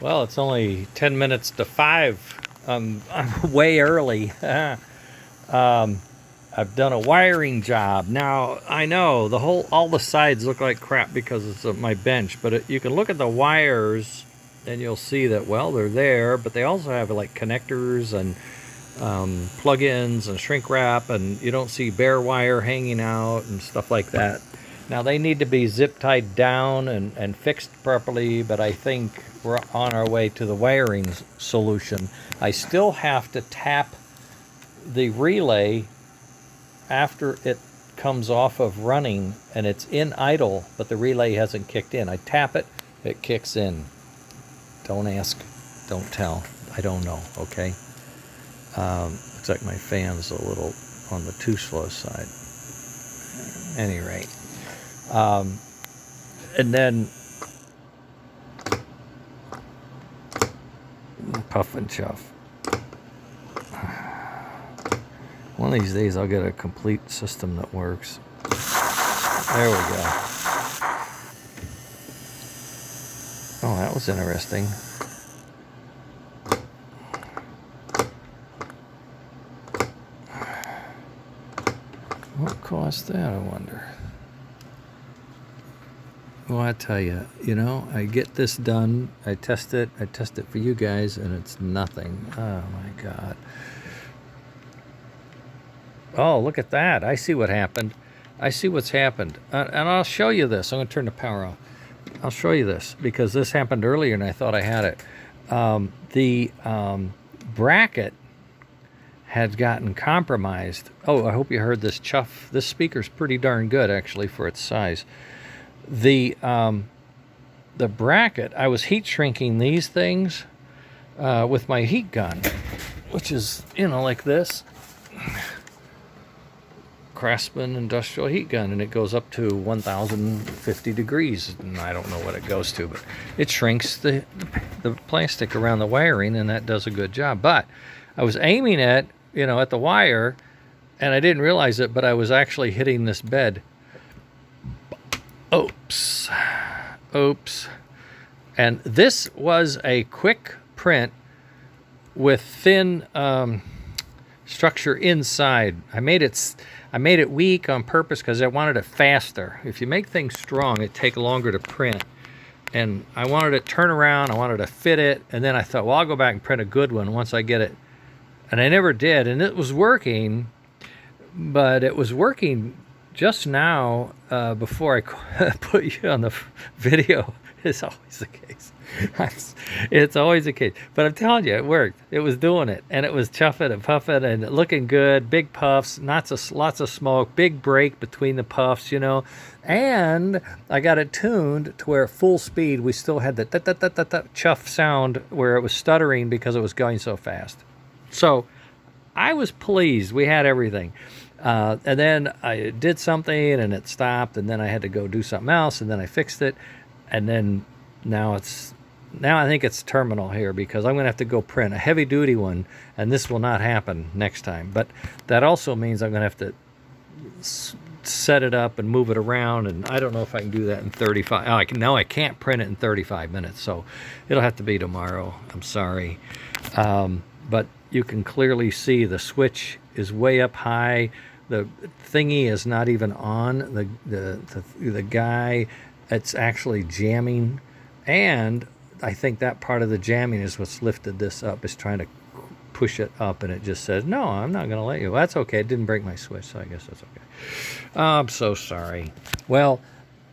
Well, it's only 10 minutes to 5. I'm way early. I've done a wiring job. Now, I know all the sides look like crap because it's my bench, but you can look at the wires and you'll see that, well, they're there, but they also have like connectors and plug-ins and shrink wrap, and you don't see bare wire hanging out and stuff like that. Now, they need to be zip tied down and fixed properly, but I think we're on our way to the wiring solution. I still have to tap the relay after it comes off of running and it's in idle, but the relay hasn't kicked in. I tap it, it kicks in. Don't ask, don't tell. I don't know, okay? Looks like my fan's a little on the too slow side. At any rate. And then puff and chuff. One of these days I'll get a complete system that works. There we go. Oh, that was interesting. What cost that, I wonder? Well, I tell you, I get this done, I test it for you guys, and it's nothing. Oh my God. Oh, look at that. I see what happened. I see what's happened. And I'll show you this. I'm going to turn the power off. I'll show you this because this happened earlier and I thought I had it. The bracket had gotten compromised. Oh, I hope you heard this chuff. This speaker's pretty darn good, actually, for its size. The bracket, I was heat shrinking these things with my heat gun, which is, like this. Craftsman industrial heat gun, and it goes up to 1050 degrees, and I don't know what it goes to, but it shrinks the plastic around the wiring, and that does a good job. But I was aiming at the wire, and I didn't realize it, but I was actually hitting this bed. Oops. And this was a quick print with thin structure inside. I made it weak on purpose because I wanted it faster. If you make things strong, it takes longer to print. And I wanted it to turn around, I wanted to fit it, and then I thought, well, I'll go back and print a good one once I get it. And I never did, and it was working, but it was working just now before I put you on the video. It's always the case. It's always the case. But I'm telling you, it worked. It was doing it. And it was chuffing and puffing and looking good. Big puffs, lots of smoke, big break between the puffs, And I got it tuned to where at full speed we still had the chuff sound where it was stuttering because it was going so fast. So I was pleased. We had everything. And then I did something and it stopped, and then I had to go do something else, and then I fixed it. And then now I think it's terminal here because I'm going to have to go print a heavy duty one, and this will not happen next time. But that also means I'm going to have to set it up and move it around, and I don't know if I can do that in 35. I can't print it in 35 minutes, so it'll have to be tomorrow. I'm sorry. But you can clearly see the switch is way up high. The thingy is not even on. The guy, it's actually jamming, and I think that part of the jamming is what's lifted this up. Is trying to push it up, and it just says, no, I'm not going to let you. Well, that's okay. It didn't break my switch, so I guess that's okay. I'm so sorry. Well,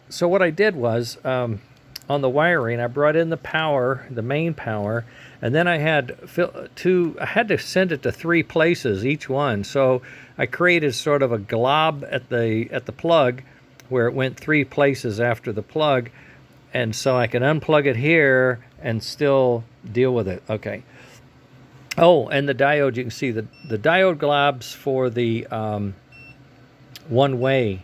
so what I did was on the wiring, I brought in the power, the main power, and then I had to send it to 3 places, each one. So I created sort of a glob at the plug where it went 3 places after the plug, and so I can unplug it here and still deal with it. Okay. Oh, and the diode, you can see the diode globs for the one-way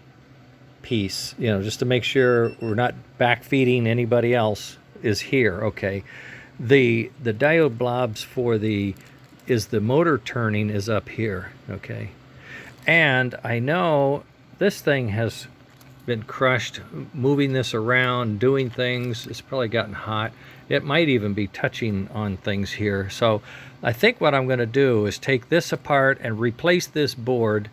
piece, just to make sure we're not backfeeding anybody else, is here. Okay. The diode blobs for the motor turning is up here. Okay. And I know this thing has been crushed moving this around, doing things. It's probably gotten hot, it might even be touching on things here. So I think what I'm going to do is take this apart and replace this board.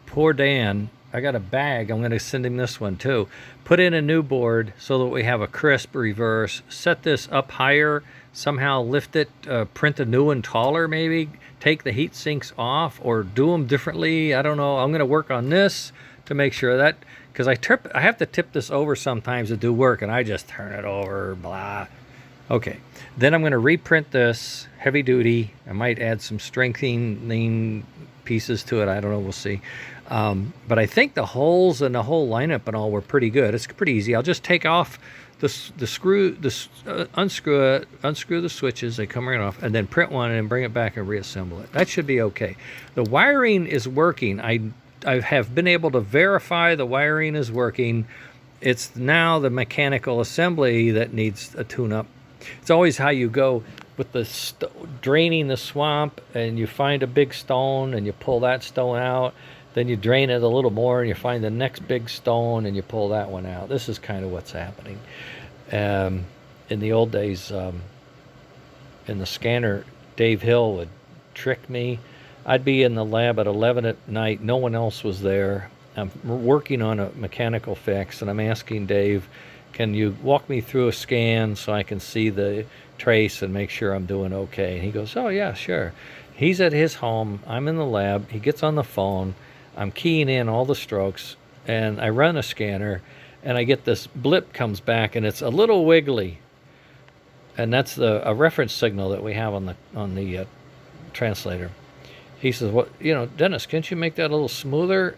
Poor Dan, I got a bag. I'm going to send him this one too. Put in a new board so that we have a crisp reverse. Set this up higher. Somehow lift it, print a new one taller maybe. Take the heat sinks off or do them differently. I don't know. I'm going to work on this to make sure that, because I have to tip this over sometimes to do work, and I just turn it over, blah. Okay, then I'm going to reprint this heavy duty. I might add some strengthening pieces to it. I don't know. We'll see. But I think the holes and the whole lineup and all were pretty good. It's pretty easy. I'll just take off unscrew the switches. They come right off, and then print one and bring it back and reassemble it. That should be okay. The wiring is working. I have been able to verify the wiring is working. It's now the mechanical assembly that needs a tune-up. It's always how you go with the draining the swamp, and you find a big stone and you pull that stone out. Then you drain it a little more and you find the next big stone and you pull that one out. This is kind of what's happening. In the old days, in the scanner, Dave Hill would trick me. I'd be in the lab at 11 at night. No one else was there. I'm working on a mechanical fix, and I'm asking Dave, can you walk me through a scan so I can see the trace and make sure I'm doing okay? And he goes, oh, yeah, sure. He's at his home. I'm in the lab. He gets on the phone. I'm keying in all the strokes, and I run a scanner, and I get this blip comes back, and it's a little wiggly. And that's a reference signal that we have on the translator. He says, "What, Dennis, can't you make that a little smoother?"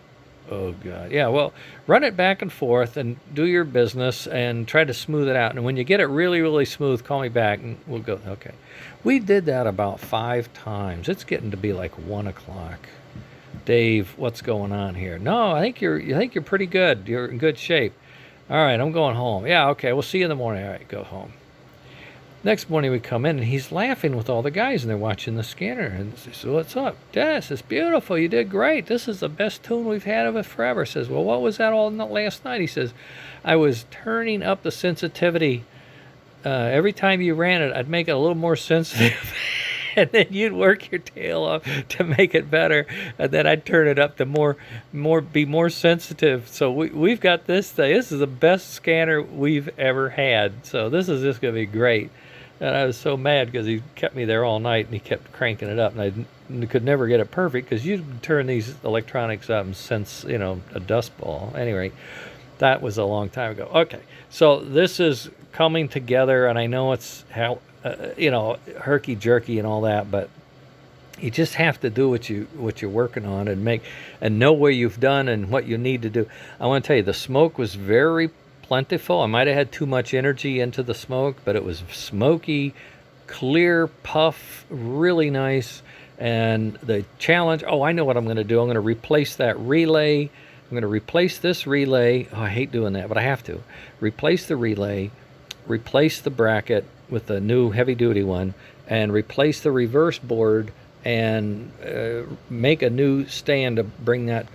Oh, God. Yeah, well, run it back and forth and do your business and try to smooth it out. And when you get it really, really smooth, call me back and we'll go. Okay. We did that about 5 times. It's getting to be like 1 o'clock. Dave, what's going on here? No, I think you're pretty good. You're in good shape. All right, I'm going home. Yeah, okay, we'll see you in the morning. All right, go home. Next morning we come in, and he's laughing with all the guys, and they're watching the scanner. And he says, what's up? Dennis, it's beautiful. You did great. This is the best tune we've had of it forever. Says, well, what was that all last night? He says, I was turning up the sensitivity. Every time you ran it, I'd make it a little more sensitive. And then you'd work your tail off to make it better, and then I'd turn it up to be more sensitive. So we've got this thing. This is the best scanner we've ever had. So this is just going to be great. And I was so mad because he kept me there all night, and he kept cranking it up, and I could never get it perfect because you turn these electronics up and sense, a dust ball. Anyway, that was a long time ago. Okay, so this is coming together, and I know it's herky-jerky and all that, but you just have to do what you're working on and know where you've done and what you need to do. I want to tell you, the smoke was very plentiful. I might have had too much energy into the smoke, but it was smoky, clear puff, really nice. And the challenge, I know what I'm going to do. I'm going to replace that relay. I'm going to replace this relay. I hate doing that, but I have to. Replace the relay, replace the bracket with a new heavy-duty one, and replace the reverse board and make a new stand to bring that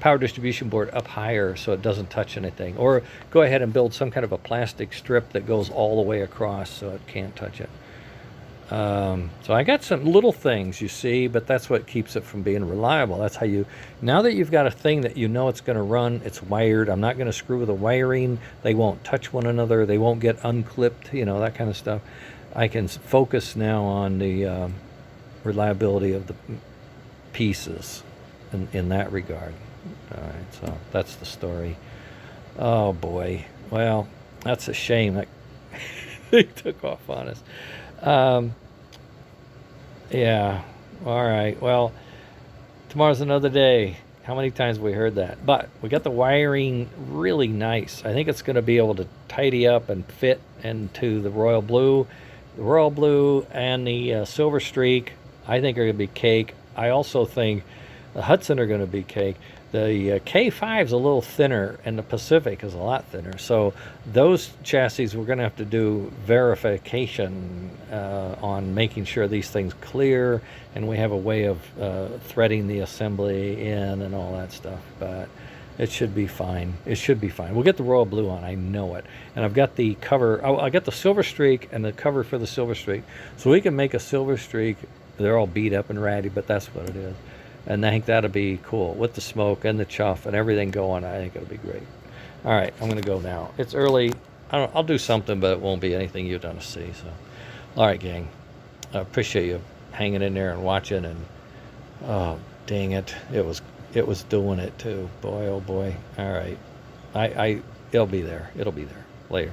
power distribution board up higher so it doesn't touch anything. Or go ahead and build some kind of a plastic strip that goes all the way across so it can't touch it. So I got some little things, you see, but that's what keeps it from being reliable. That's how now that you've got a thing that it's going to run, it's wired. I'm not going to screw with the wiring. They won't touch one another. They won't get unclipped, that kind of stuff. I can focus now on the reliability of the pieces in that regard. All right, so that's the story. Oh, boy. Well, that's a shame. That they took off on us. Yeah. All right. Well, tomorrow's another day. How many times have we heard that? But we got the wiring really nice. I think it's going to be able to tidy up and fit into the royal blue. The royal blue and the silver streak, I think, are going to be cake. I also think the Hudson are going to be cake. The K5 is a little thinner, and the Pacific is a lot thinner. So those chassis, we're going to have to do verification on making sure these things clear, and we have a way of threading the assembly in and all that stuff. But It should be fine. It should be fine. We'll get the royal blue on. I know it. And I've got the cover. Oh, I got the silver streak and the cover for the silver streak. So we can make a silver streak. They're all beat up and ratty, but that's what it is. And I think that'll be cool with the smoke and the chuff and everything going. I think it'll be great. All right, I'm going to go now. It's early. I'll do something, but it won't be anything you're going to see. So, all right, gang. I appreciate you hanging in there and watching. And oh, dang it, it was doing it too. Boy, oh boy. All right, it'll be there. It'll be there later.